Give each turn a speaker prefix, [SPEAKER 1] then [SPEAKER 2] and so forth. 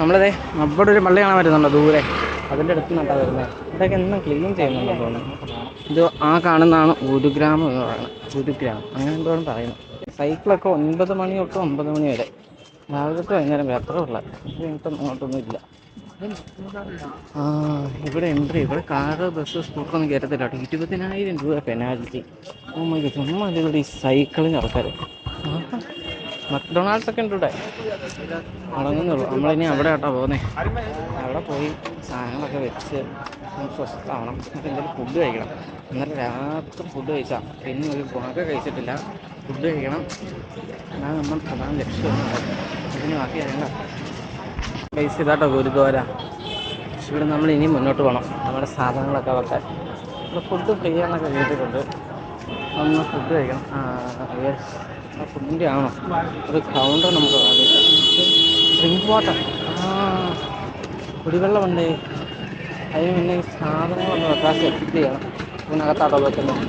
[SPEAKER 1] നമ്മളിതേ അവിടെ ഒരു പള്ളി കാണാൻ പറ്റുന്നുണ്ടോ ദൂരെ? അതിൻ്റെ അടുത്ത് നിന്നാണ് വരുന്നത്. ഇവിടെയൊക്കെ എന്നും ക്ലീൻ ചെയ്യുന്നുണ്ടെന്ന് തോന്നുന്നു. ഇത് ആ കാണുന്നതാണ് ഗുരുഗ്രാമം എന്ന് പറയുന്നത്. ഗുരുഗ്രാമം അങ്ങനെ എന്തോന്ന് പറയുന്നത്. സൈക്കിളൊക്കെ 9 മണി തൊട്ട് 9 മണി വരെ, രാവിലത്തെ വൈകുന്നേരം വരെ, അത്രേ ഉള്ള. ഇത് കഴിഞ്ഞിട്ടും അങ്ങോട്ടൊന്നും ഇല്ല. ഇവിടെ എൻട്രി, ഇവിടെ കാറ് ബസ് സ്കൂട്ടറൊന്നും കയറ്റത്തില്ല കേട്ടോ. 20,000 രൂപ പെനാൽറ്റി. ചുമ്മാ ഇവിടെ ഈ സൈക്കിളിന് ആൾക്കാർ. മക്ഡൊണാൾഡ്സ് ഒക്കെ ഉണ്ട് ഇവിടെ, അടങ്ങുന്നുള്ളൂ. നമ്മളിനി അവിടെ കേട്ടോ പോകുന്നത്. അവിടെ പോയി സാധനങ്ങളൊക്കെ വെച്ച് സ്വസ്ഥാവണം. എന്നിട്ട് എന്തെങ്കിലും ഫുഡ് കഴിക്കണം. ഇന്നലെ രാത്രി ഫുഡ് കഴിച്ചാൽ പിന്നെ ഒരു വക കഴിച്ചിട്ടില്ല. ഫുഡ് കഴിക്കണം, അതാണ് നമ്മൾ പ്രധാന ലക്ഷ്യം. ഇതിന് ബാക്കി കാര്യങ്ങൾ പൈസ ഇതാട്ടോ ഗുരുദ്വാര. ഇവിടെ നമ്മൾ ഇനി മുന്നോട്ട് പോകണം നമ്മുടെ സാധനങ്ങളൊക്കെ വെക്കാൻ. ഇവിടെ ഫുഡ് ഫ്രീ ആണെന്നൊക്കെ കേട്ടിട്ടുണ്ട്. ഒന്ന് ഫുഡ് കഴിക്കണം. യെസ്, ആ ഫുഡിൻ്റെ ആണോ ഒരു കൗണ്ടർ നമുക്ക് കാണിക്കാം. ഡ്രിങ്ക് വാട്ടർ, കുടിവെള്ളമുണ്ട്. അതിന് പിന്നെ ഈ സാധനങ്ങളൊന്ന് വെക്കാൻ സെറ്റ് ചെയ്യണം. ഇതിനകത്താട്ടോ വെക്കുന്നത്.